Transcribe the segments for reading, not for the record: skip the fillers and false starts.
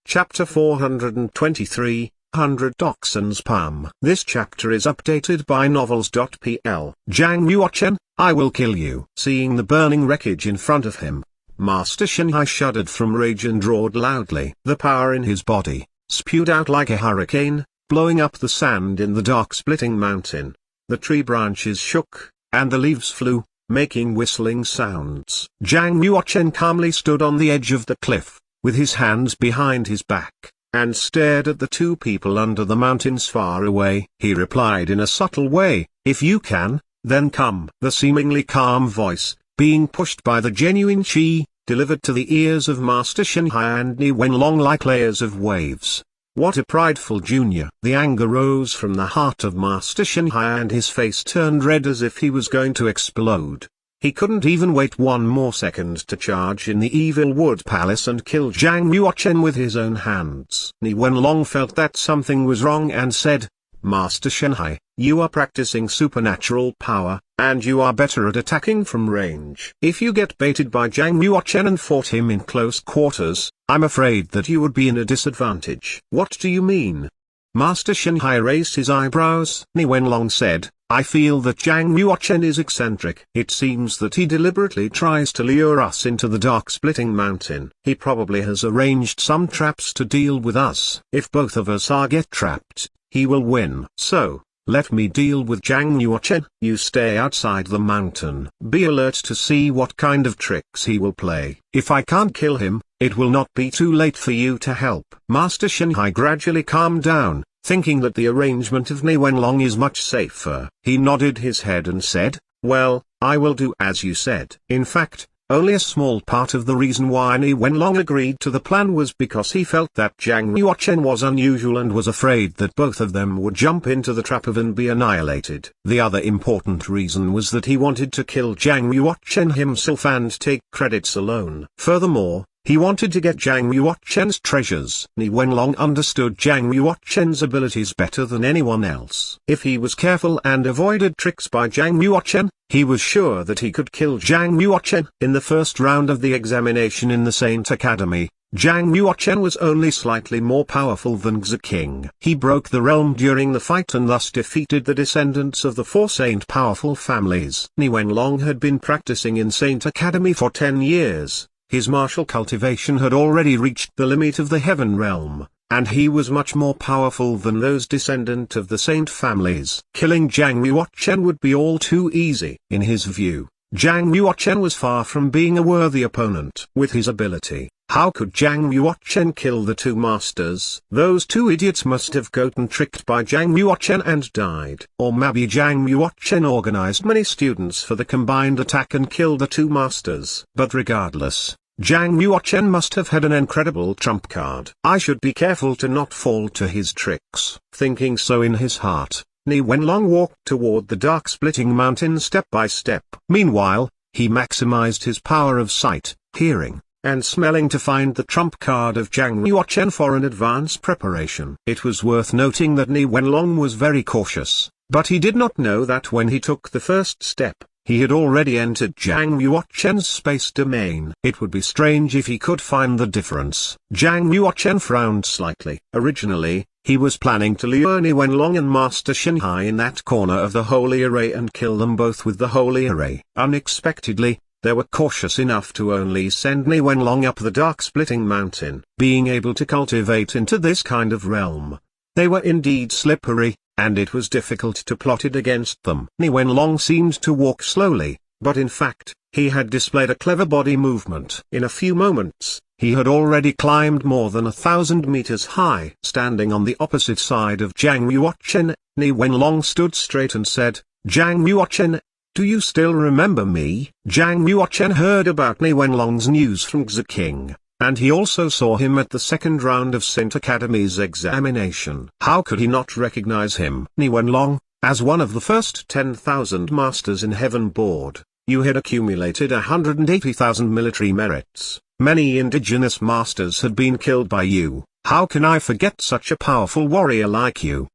Chapter 423, 100 Toxins Palm. This chapter is updated by novels.pl. Zhang Yuochen, I will kill you. Seeing the burning wreckage in front of him, Master Shanhai shuddered from rage and roared loudly. The power in his body spewed out like a hurricane, blowing up the sand in the dark splitting mountain. The tree branches shook, and the leaves flew, making whistling sounds. Zhang Yuochen calmly stood on the edge of the cliff, with his hands behind his back, and stared at the two people under the mountains far away. He replied in a subtle way, "If you can, then come." The seemingly calm voice, being pushed by the genuine qi, delivered to the ears of Master Shanhai and Ni Wenlong like layers of waves. What a prideful junior! The anger rose from the heart of Master Shanhai and his face turned red as if he was going to explode. He couldn't even wait one more second to charge in the evil wood palace and kill Zhang Yuochen with his own hands. Ni Wenlong felt that something was wrong and said, "Master Shanhai, you are practicing supernatural power, and you are better at attacking from range. If you get baited by Zhang Yuochen and fought him in close quarters, I'm afraid that you would be in a disadvantage." "What do you mean?" Master Shanhai raised his eyebrows. Ni Wenlong said, "I feel that Zhang Yuochen is eccentric. It seems that he deliberately tries to lure us into the dark splitting mountain. He probably has arranged some traps to deal with us. If both of us are get trapped, he will win. So, let me deal with Zhang Yuochen. You stay outside the mountain. Be alert to see what kind of tricks he will play. If I can't kill him, it will not be too late for you to help." Master Shanhai gradually calmed down, thinking that the arrangement of Ni Wenlong is much safer. He nodded his head and said, "Well, I will do as you said." In fact, only a small part of the reason why Ni Wenlong agreed to the plan was because he felt that Zhang Yuochen was unusual and was afraid that both of them would jump into the trap of and be annihilated. The other important reason was that he wanted to kill Zhang Yuochen himself and take credits alone. Furthermore, he wanted to get Zhang Yuochen's treasures. Ni Wenlong understood Zhang Yuochen's abilities better than anyone else. If he was careful and avoided tricks by Zhang Yuochen, he was sure that he could kill Zhang Yuochen. In the first round of the examination in the Saint Academy, Zhang Yuochen was only slightly more powerful than Xia King. He broke the realm during the fight and thus defeated the descendants of the four saint powerful families. Ni Wenlong had been practicing in Saint Academy for 10 years. His martial cultivation had already reached the limit of the heaven realm, and he was much more powerful than those descendant of the saint families. Killing Zhang Yuochen would be all too easy. In his view, Zhang Yuochen was far from being a worthy opponent. With his ability, how could Zhang Yuochen kill the two masters? Those two idiots must have gotten tricked by Zhang Yuochen and died. Or maybe Zhang Yuochen organized many students for the combined attack and killed the two masters. But regardless, Zhang Yuochen must have had an incredible trump card. I should be careful to not fall to his tricks. Thinking so in his heart, Ni Wenlong walked toward the dark splitting mountain step by step. Meanwhile, he maximized his power of sight, hearing, and smelling to find the trump card of Zhang Yuochen for an advance preparation. It was worth noting that Ni Wenlong was very cautious, but he did not know that when he took the first step, he had already entered Zhang Yuochen's space domain. It would be strange if he could find the difference. Zhang Yuochen frowned slightly. Originally, he was planning to lure Ni Wenlong and Master Shanhai in that corner of the Holy Array and kill them both with the Holy Array. Unexpectedly, they were cautious enough to only send Ni Wenlong up the dark splitting mountain. Being able to cultivate into this kind of realm, they were indeed slippery, and it was difficult to plot it against them. Ni Wenlong seemed to walk slowly, but in fact, he had displayed a clever body movement. In a few moments, he had already climbed more than 1,000 meters high. Standing on the opposite side of Zhang Yuochen, Ni Wenlong stood straight and said, "Zhang Yuochen, do you still remember me?" Zhang Yuochen heard about Ni Wenlong's news from Xia King, and he also saw him at the second round of Saint Academy's examination. How could he not recognize him? Ni Wenlong, as one of the first 10,000 masters in Heaven Board, you had accumulated 180,000 military merits. Many indigenous masters had been killed by you. How can I forget such a powerful warrior like you?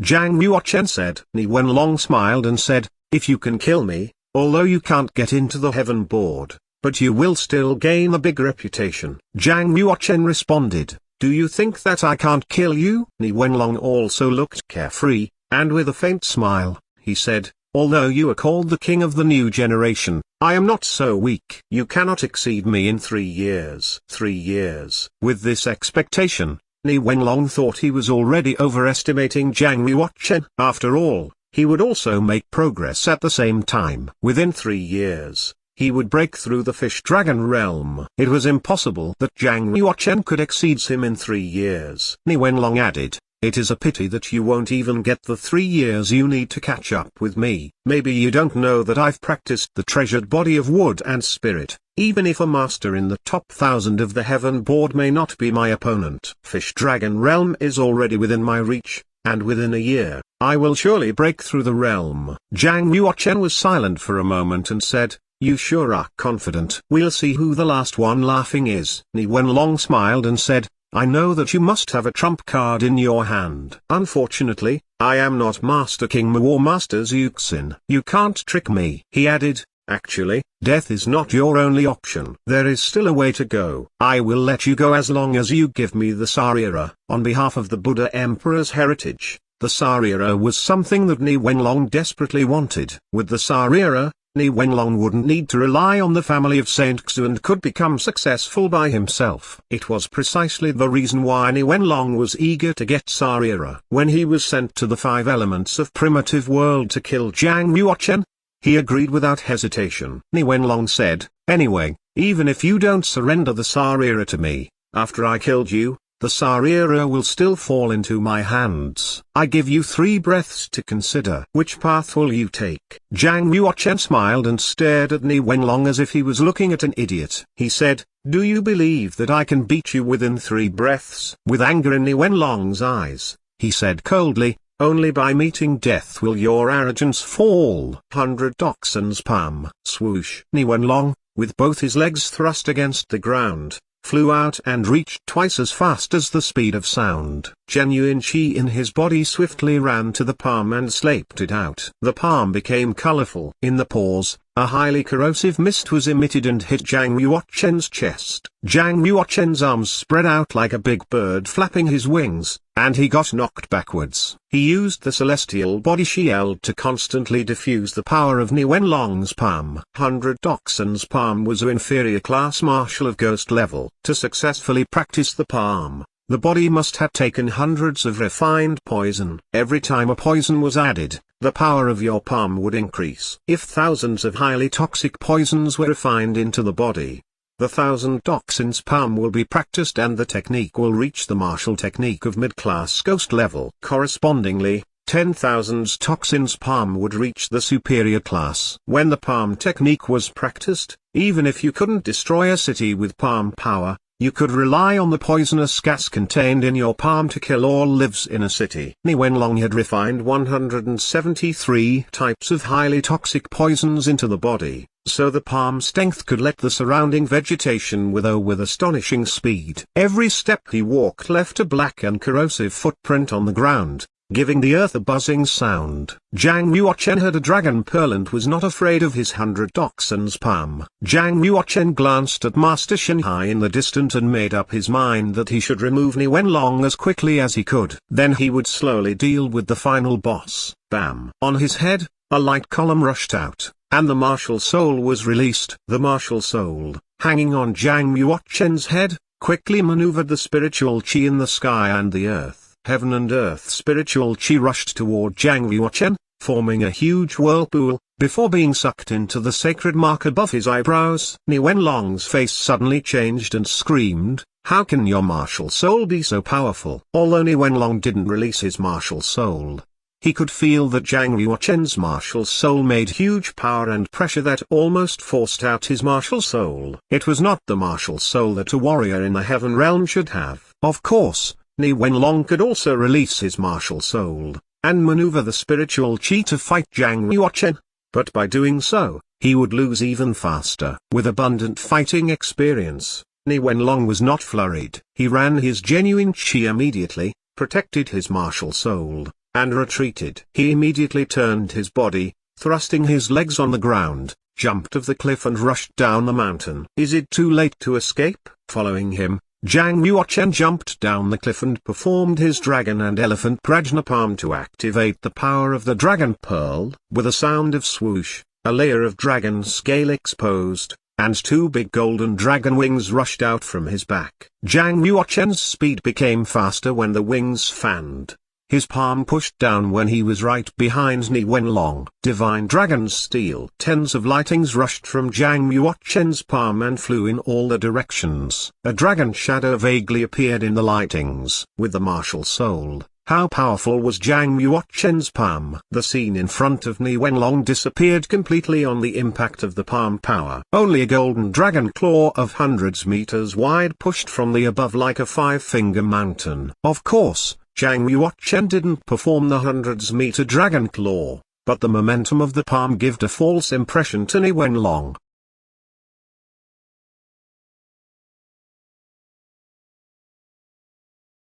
Zhang Yuochen said. Ni Wenlong smiled and said, "If you can kill me, although you can't get into the Heaven Board, but you will still gain a big reputation." Zhang Yuochen responded, Do you think that I can't kill you? Ni Wenlong also looked carefree, and with a faint smile, he said, although you are called the king of the new generation, I am not so weak. You cannot exceed me in 3 years. 3 years. With this expectation, Ni Wenlong thought he was already overestimating Zhang Yuochen. After all, he would also make progress at the same time. Within 3 years, he would break through the fish-dragon realm. It was impossible that Zhang Yuochen could exceed him in 3 years. Ni Wenlong added, it is a pity that you won't even get the 3 years you need to catch up with me. Maybe you don't know that I've practiced the treasured body of wood and spirit. Even if a master in the top 1,000 of the heaven board may not be my opponent. Fish-dragon realm is already within my reach, and within a year, I will surely break through the realm. Zhang Yuochen was silent for a moment and said, you sure are confident. We'll see who the last one laughing is. Ni Wenlong smiled and said, I know that you must have a trump card in your hand. Unfortunately, I am not Master King Mu or Master Zuxin. You can't trick me. He added, actually, death is not your only option. There is still a way to go. I will let you go as long as you give me the Sarira. On behalf of the Buddha Emperor's heritage, the Sarira was something that Ni Wenlong desperately wanted. With the Sarira, Ni Wenlong wouldn't need to rely on the family of Saint Xu and could become successful by himself. It was precisely the reason why Ni Wenlong was eager to get Sarira. When he was sent to the 5 elements of primitive world to kill Zhang Yuochen, he agreed without hesitation. Ni Wenlong said, anyway, even if you don't surrender the Sarira to me, after I killed you, the Sarira will still fall into my hands. I give you 3 breaths to consider. Which path will you take? Zhang Yuochen smiled and stared at Ni Wenlong as if he was looking at an idiot. He said, do you believe that I can beat you within 3 breaths? With anger in Ni Wenlong's eyes, he said coldly, only by meeting death will your arrogance fall. 100 toxins palm. Swoosh. Ni Wenlong, with both his legs thrust against the ground, flew out and reached twice as fast as the speed of sound. Genuine chi in his body swiftly ran to the palm and slaped it out. The palm became colorful. In the pause, a highly corrosive mist was emitted and hit Zhang Yuochen's chest. Zhang Yuochen's arms spread out like a big bird flapping his wings, and he got knocked backwards. He used the celestial body shield to constantly diffuse the power of Ni Wenlong's palm. 100 toxins palm was an inferior class martial of ghost level. To successfully practice the palm, the body must have taken hundreds of refined poison. Every time a poison was added, the power of your palm would increase. If thousands of highly toxic poisons were refined into the body, the 1,000 toxins palm will be practiced and the technique will reach the martial technique of mid-class ghost level. Correspondingly, 10,000 toxins palm would reach the superior class. When the palm technique was practiced, even if you couldn't destroy a city with palm power, you could rely on the poisonous gas contained in your palm to kill all lives in a city. Ni Wenlong had refined 173 types of highly toxic poisons into the body, so the palm strength could let the surrounding vegetation wither with astonishing speed. Every step he walked left a black and corrosive footprint on the ground, giving the earth a buzzing sound. Zhang Yuochen had a dragon pearl and was not afraid of his 100 toxins palm. Zhang Yuochen glanced at Master Shanghai in the distance and made up his mind that he should remove Ni Wenlong as quickly as he could. Then he would slowly deal with the final boss. Bam! On his head, a light column rushed out, and the martial soul was released. The martial soul, hanging on Zhang Yuochen's head, quickly maneuvered the spiritual chi in the sky and the earth. Heaven and earth spiritual chi rushed toward Zhang Yuochen, forming a huge whirlpool, before being sucked into the sacred mark above his eyebrows. Ni Wenlong's face suddenly changed and screamed, how can your martial soul be so powerful? Although Ni Wenlong didn't release his martial soul, he could feel that Zhang Yuochen's martial soul made huge power and pressure that almost forced out his martial soul. It was not the martial soul that a warrior in the heaven realm should have. Of course, Ni Wenlong could also release his martial soul, and maneuver the spiritual chi to fight Zhang Yuochen, but by doing so, he would lose even faster. With abundant fighting experience, Ni Wenlong was not flurried. He ran his genuine chi immediately, protected his martial soul, and retreated. He immediately turned his body, thrusting his legs on the ground, jumped off the cliff and rushed down the mountain. Is it too late to escape? Following him, Zhang Yuochen jumped down the cliff and performed his dragon and elephant prajna palm to activate the power of the dragon pearl. With a sound of swoosh, a layer of dragon scale exposed, and two big golden dragon wings rushed out from his back. Zhang Yuochen's speed became faster when the wings fanned. His palm pushed down when he was right behind Ni Wenlong. Divine Dragon Steel. Tens of lightnings rushed from Zhang Yuochen's palm and flew in all the directions. A dragon shadow vaguely appeared in the lightnings. With the martial soul, how powerful was Zhang Yuochen's palm? The scene in front of Ni Wenlong disappeared completely on the impact of the palm power. Only a golden dragon claw of hundreds meters wide pushed from the above like a five-finger mountain. Of course, Zhang Yuochen didn't perform the hundreds-meter dragon claw, but the momentum of the palm gave a false impression to Ni Wenlong.